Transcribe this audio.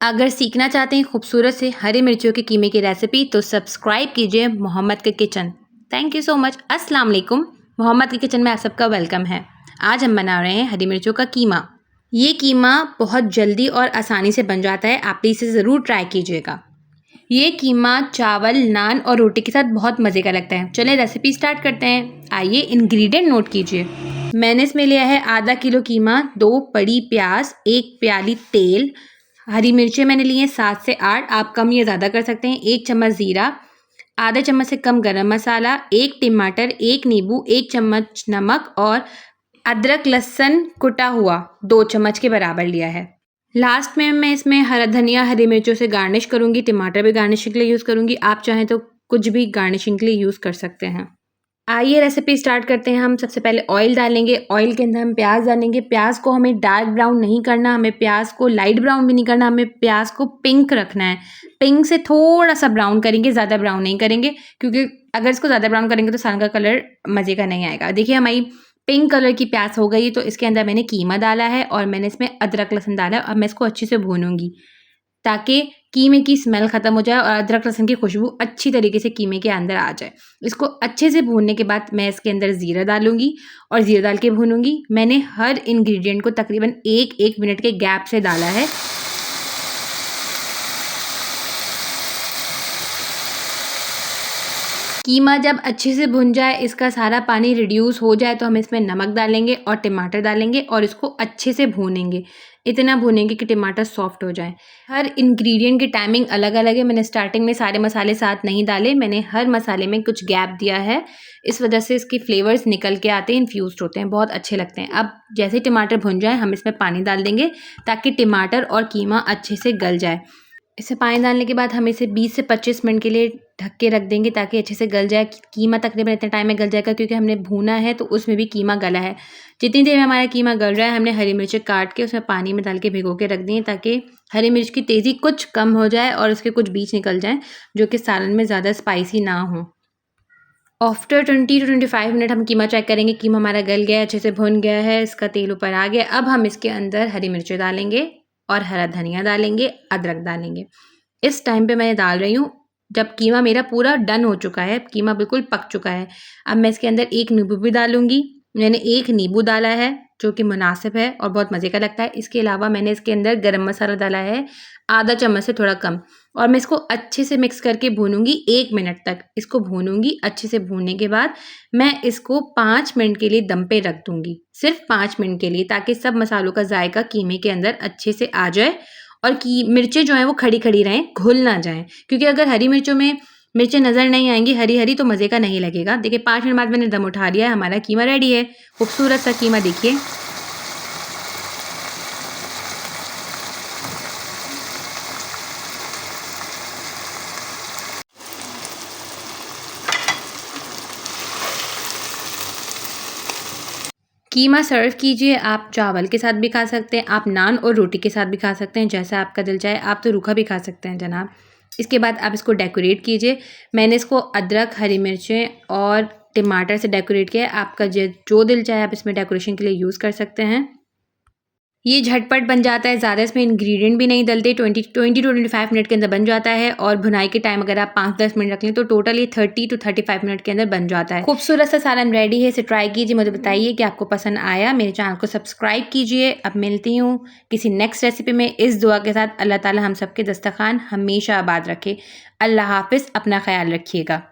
अगर सीखना चाहते हैं खूबसूरत से हरी मिर्चों के कीमे की रेसिपी तो सब्सक्राइब कीजिए मोहम्मद के kitchen. Thank you so much. अस्सलाम वालेकुम। मोहम्मद के किचन में आप सबका वेलकम है। आज हम बना रहे हैं हरी मिर्चों का कीमा। ये कीमा बहुत जल्दी और आसानी से बन जाता है, आप इसे ज़रूर ट्राई कीजिएगा। ये कीमा चावल, नान और रोटी के साथ बहुत मज़े का लगता है। चलिए रेसिपी स्टार्ट करते हैं। आइए इंग्रेडिएंट नोट कीजिए। मैंने इसमें लिया है आधा किलो कीमा, 2 बड़ी प्याज, 1 प्याली तेल, हरी मिर्चें मैंने ली हैं 7 से 8, आप कम या ज़्यादा कर सकते हैं, 1 चम्मच ज़ीरा, आधा चम्मच से कम गरम मसाला, 1 टमाटर, 1 नींबू, 1 चम्मच नमक और अदरक लहसुन कुटा हुआ 2 चम्मच के बराबर लिया है। लास्ट में मैं इसमें हरा धनिया, हरी मिर्चों से गार्निश करूँगी, टमाटर भी गार्निशिंग के लिए यूज़ करूँगी। आप चाहें तो कुछ भी गार्निशिंग के लिए यूज़ कर सकते हैं। आइए रेसिपी स्टार्ट करते हैं। हम सबसे पहले ऑयल डालेंगे। ऑयल के अंदर हम प्याज डालेंगे। प्याज को हमें डार्क ब्राउन नहीं करना, हमें प्याज को लाइट ब्राउन भी नहीं करना, हमें प्याज को पिंक रखना है। पिंक से थोड़ा सा ब्राउन करेंगे, ज़्यादा ब्राउन नहीं करेंगे, क्योंकि अगर इसको ज़्यादा ब्राउन करेंगे तो सालन का कलर मज़े का नहीं आएगा। देखिए हमारी पिंक कलर की प्याज हो गई, तो इसके अंदर मैंने कीमा डाला है और मैंने इसमें अदरक लहसुन डाला है। अब मैं इसको अच्छे से भूनूंगी ताकि कीमे की स्मेल ख़त्म हो जाए और अदरक लहसुन की खुशबू अच्छी तरीके से कीमे के अंदर आ जाए। इसको अच्छे से भूनने के बाद मैं इसके अंदर ज़ीरा डालूँगी और ज़ीरा डाल के भूनूँगी। मैंने हर इंग्रेडिएंट को तकरीबन 1-1 मिनट के गैप से डाला है। कीमा जब अच्छे से भुन जाए, इसका सारा पानी रिड्यूस हो जाए, तो हम इसमें नमक डालेंगे और टमाटर डालेंगे और इसको अच्छे से भूनेंगे। इतना भूनेंगे कि टमाटर सॉफ्ट हो जाए। हर इंग्रेडिएंट की टाइमिंग अलग-अलग है। मैंने स्टार्टिंग में सारे मसाले साथ नहीं डाले, मैंने हर मसाले में कुछ गैप दिया है। इस वजह से इसके फ्लेवर्स निकल के आते हैं, इन्फ्यूज़्ड होते हैं, बहुत अच्छे लगते हैं। अब जैसे ही टमाटर भुन जाए, हम इसमें पानी डाल देंगे ताकि टमाटर और कीमा अच्छे से गल जाए। इसे पानी डालने के बाद हम इसे 20 से 25 मिनट के लिए ढक के रख देंगे ताकि अच्छे से गल जाए। कीमा तकरीबन इतने टाइम में गल जाएगा, क्योंकि हमने भूना है तो उसमें भी कीमा गला है। जितनी देर में हमारा कीमा गल रहा है, हमने हरी मिर्च काट के उसमें पानी में डाल के भिगो के रख दी है ताकि हरी मिर्च की तेज़ी कुछ कम हो जाए और उसके कुछ बीज निकल जाएँ, जो कि सालन में ज़्यादा स्पाइसी ना हो। आफ्टर 20 टू 25 मिनट हम कीमा चेक करेंगे। कीमा हमारा गल गया है, अच्छे से भुन गया है, इसका तेल ऊपर आ गया। अब हम इसके अंदर हरी मिर्चें डालेंगे और हरा धनिया डालेंगे, अदरक डालेंगे। इस टाइम पे मैं डाल रही हूँ जब कीमा मेरा पूरा डन हो चुका है, कीमा बिल्कुल पक चुका है। अब मैं इसके अंदर 1 नींबू भी डालूँगी। मैंने 1 नींबू डाला है, जो कि मुनासिब है और बहुत मज़े का लगता है। इसके अलावा मैंने इसके अंदर गरम मसाला डाला है, आधा चम्मच से थोड़ा कम, और मैं इसको अच्छे से मिक्स करके भूनूँगी 1 मिनट तक। इसको भूनूँगी, अच्छे से भूनने के बाद मैं इसको 5 मिनट के लिए दम पे रख दूँगी। सिर्फ़ 5 मिनट के लिए, ताकि सब मसालों का जायका कीमे के अंदर अच्छे से आ जाए और की मिर्चें जो हैं वो खड़ी-खड़ी रहें, घुल ना जाएँ। क्योंकि अगर हरी मिर्चों में मिर्चें नज़र नहीं आएँगी हरी-हरी, तो मज़े का नहीं लगेगा। देखिए 5 मिनट बाद मैंने दम उठा लिया है, हमारा कीमा रेडी है। खूबसूरत सा कीमा देखिए। कीमा सर्व कीजिए। आप चावल के साथ भी खा सकते हैं, आप नान और रोटी के साथ भी खा सकते हैं, जैसा आपका दिल चाहे। आप तो रूखा भी खा सकते हैं जनाब। इसके बाद आप इसको डेकोरेट कीजिए। मैंने इसको अदरक, हरी मिर्चें और टमाटर से डेकोरेट किया है। आपका जो दिल चाहे आप इसमें डेकोरेशन के लिए यूज़ कर सकते हैं। ये झटपट बन जाता है, ज़्यादा इसमें इंग्रेडिएंट भी नहीं डलते। 20 टू 25 मिनट के अंदर बन जाता है, और भुनाई के टाइम अगर आप 5-10 मिनट रख लें तो टोटल ये 30 टू 35 मिनट के अंदर बन जाता है। खूबसूरत सा सालन रेडी है। इसे ट्राई कीजिए, मुझे बताइए कि आपको पसंद आया। मेरे चैनल को सब्सक्राइब कीजिए। अब मिलती हूँ किसी नेक्स्ट रेसिपी में, इस दुआ के साथ अल्लाह ताला हम सबके दस्तरखान हमेशा आबाद रखे। अल्लाह हाफ़िज़, अपना ख्याल रखिएगा।